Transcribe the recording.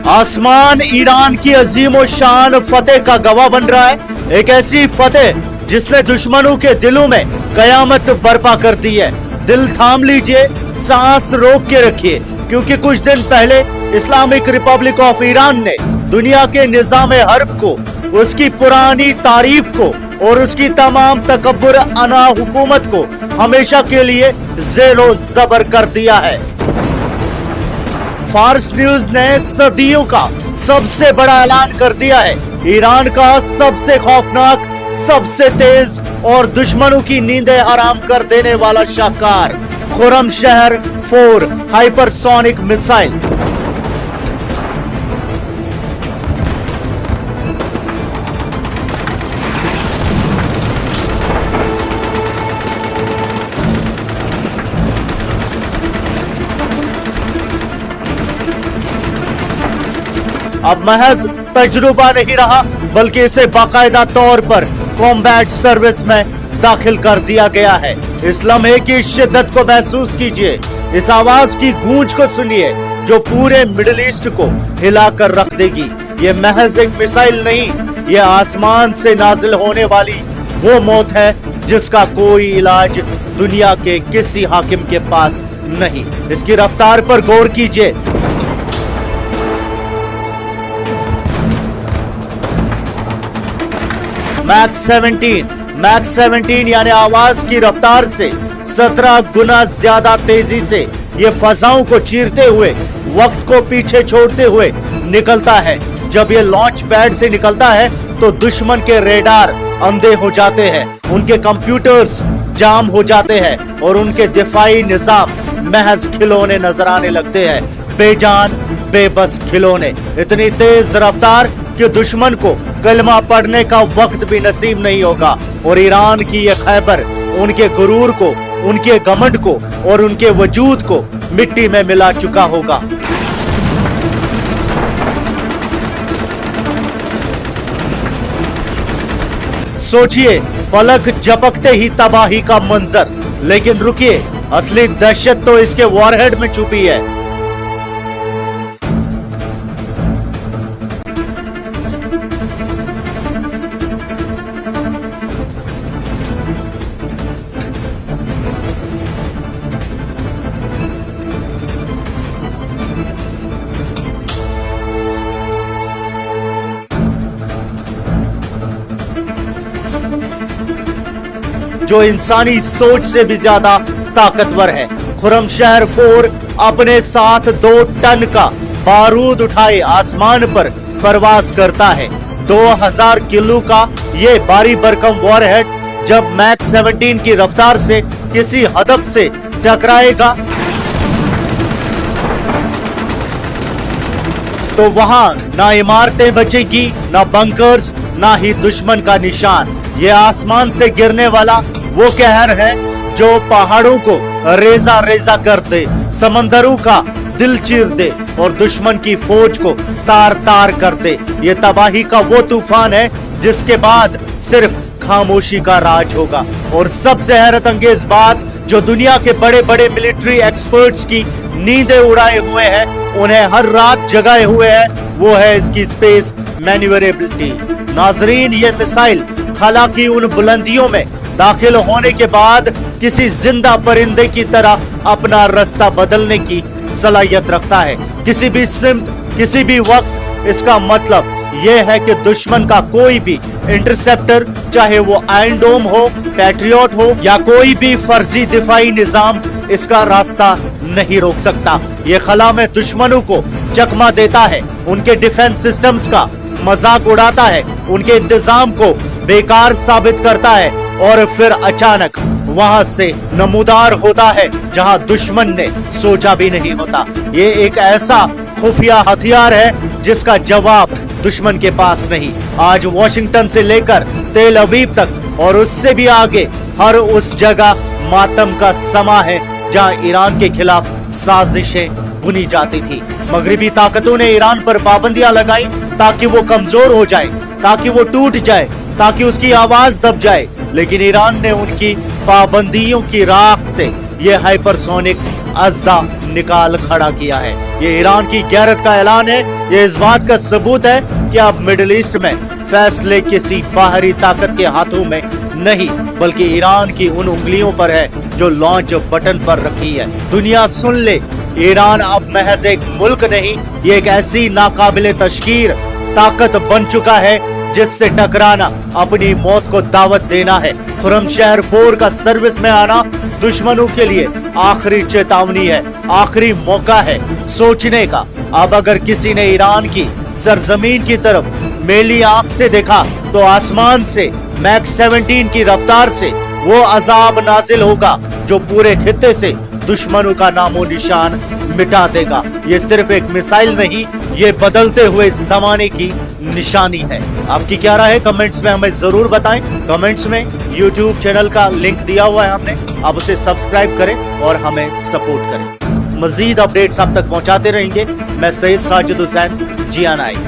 आसमान ईरान की अजीम शान फतेह का गवाह बन रहा है। एक ऐसी फतेह जिसने दुश्मनों के दिलों में कयामत बर्पा कर दी है। दिल थाम लीजिए, सांस रोक के रखिए, क्योंकि कुछ दिन पहले इस्लामिक रिपब्लिक ऑफ ईरान ने दुनिया के निजाम हर्ब को, उसकी पुरानी तारीफ को और उसकी तमाम तकब्बुर अना हुकूमत को हमेशा के लिए ज़ेरो ज़बर कर दिया है। फार्स न्यूज ने सदियों का सबसे बड़ा ऐलान कर दिया है। ईरान का सबसे खौफनाक, सबसे तेज और दुश्मनों की नींदें हराम कर देने वाला शाहकार खुर्रमशहर 4 हाइपरसोनिक मिसाइल। अब महज तजुर्बा नहीं रहा, बल्कि इसे बाकायदा तौर पर कॉम्बैट सर्विस में दाखिल कर दिया गया है। इस लम्हे की शिद्दत को महसूस कीजिए, इस आवाज की गूंज को सुनिए जो पूरे मिडिल ईस्ट को हिलाकर रख देगी। ये महज एक मिसाइल नहीं, ये आसमान से नाजिल होने वाली वो मौत है जिसका कोई इलाज दुनिया के किसी हाकिम के पास नहीं। इसकी रफ्तार पर गौर कीजिए। मैक 17 यानी आवाज की रफ्तार से 17 गुना ज्यादा तेजी से ये फजाओं को चीरते हुए, वक्त को पीछे छोड़ते हुए निकलता है। जब ये लॉन्च पैड से निकलता है तो दुश्मन के रेडार अंधे हो जाते हैं, उनके कंप्यूटर्स जाम हो जाते हैं और उनके दिफाई निजाम महज खिलौने नजर आने लगते हैं। बेजान बेबस खिलौने। इतनी तेज रफ्तार कि दुश्मन को कलमा पढ़ने का वक्त भी नसीब नहीं होगा और ईरान की ये खैबर उनके गुरूर को, उनके घमंड को और उनके वजूद को मिट्टी में मिला चुका होगा। सोचिए, पलक झपकते ही तबाही का मंजर। लेकिन रुकिए, असली दहशत तो इसके वॉरहेड में छुपी है। जो इंसानी सोच से भी ज्यादा ताकतवर है। खुर्रमशहर 4 अपने साथ 2 टन का बारूद उठाए आसमान पर परवाज करता है। 2000 किलो का ये भारी भरकम वॉरहेड जब मैक 17 की रफ्तार से किसी हदफ से टकराएगा तो वहां ना इमारतें बचेगी, ना बंकर्स, ना ही दुश्मन का निशान। ये आसमान से गिरने वाला वो कहर है जो पहाड़ों को रेजा रेजा कर दे, समंदरों का दिल चीर दे और दुश्मन की फौज को तार तार कर दे। ये तबाही का वो तूफान है जिसके बाद सिर्फ खामोशी का राज होगा। और सबसे हैरत अंगेज बात, जो दुनिया के बड़े बड़े मिलिट्री एक्सपर्ट्स की नींदें उड़ाए हुए हैं, उन्हें हर रात जगाए हुए हैं, वो है इसकी स्पेस मैन्यूवरेबिलिटी। नाजरीन, ये मिसाइल खला की उन बुलंदियों में दाखिल होने के बाद किसी जिंदा परिंदे की तरह अपना रास्ता बदलने की सलाहियत रखता है। किसी भी सिमत, किसी भी वक्त। इसका मतलब यह है कि दुश्मन का कोई भी इंटरसेप्टर, चाहे वो आयरन डोम हो, पैट्रियट हो या कोई भी फर्जी दिफाई निजाम, इसका रास्ता नहीं रोक सकता। ये खला में दुश्मनों को चकमा देता है, उनके डिफेंस सिस्टम्स का मजाक उड़ाता है, उनके इंतजाम को बेकार साबित करता है और फिर अचानक वहां से नमूदार होता है जहां दुश्मन ने सोचा भी नहीं होता। ये एक ऐसा खुफिया हथियार है जिसका जवाब दुश्मन के पास नहीं। आज वॉशिंगटन से लेकर तेल अवीव तक और उससे भी आगे हर उस जगह मातम का समा है जहां ईरान के खिलाफ साजिशें बुनी जाती थी। मगरिबी ताकतों ने ईरान पर पाबंदियां लगाई ताकि वो कमजोर हो जाए, ताकि वो टूट जाए, ताकि उसकी आवाज दब जाए। लेकिन ईरान ने उनकी पाबंदियों की राख से ये हाइपरसोनिक अज़दा निकाल खड़ा किया है। ये ईरान की गैरत का ऐलान है। ये इस बात का सबूत है कि अब मिडिल ईस्ट में फैसले किसी बाहरी ताकत के हाथों में नहीं, बल्कि ईरान की उन उंगलियों पर है जो लॉन्च बटन पर रखी है। दुनिया सुन ले, ईरान अब महज एक मुल्क नहीं, ये एक ऐसी नाकाबिले तशकीर ताकत बन चुका है जिससे टकराना अपनी मौत को दावत देना है। खुर्रमशहर 4 का सर्विस में आना दुश्मनों के लिए आखिरी चेतावनी है, आखिरी मौका है सोचने का। अब अगर किसी ने ईरान की सरजमीन की तरफ मेली आंख से देखा तो आसमान से मैक 17 की रफ्तार से वो अजाब नाजिल होगा जो पूरे खित्ते से दुश्मनों का नामो निशान मिटा देगा। ये सिर्फ एक मिसाइल नहीं, ये बदलते हुए जमाने की निशानी है। आपकी क्या राय है कमेंट्स में हमें जरूर बताएं। कमेंट्स में YouTube चैनल का लिंक दिया हुआ है हमने, आप उसे सब्सक्राइब करें और हमें सपोर्ट करें। मजीद अपडेट्स आप तक पहुंचाते रहेंगे। मैं सैयद साजिद हुसैन, जिया नाइक।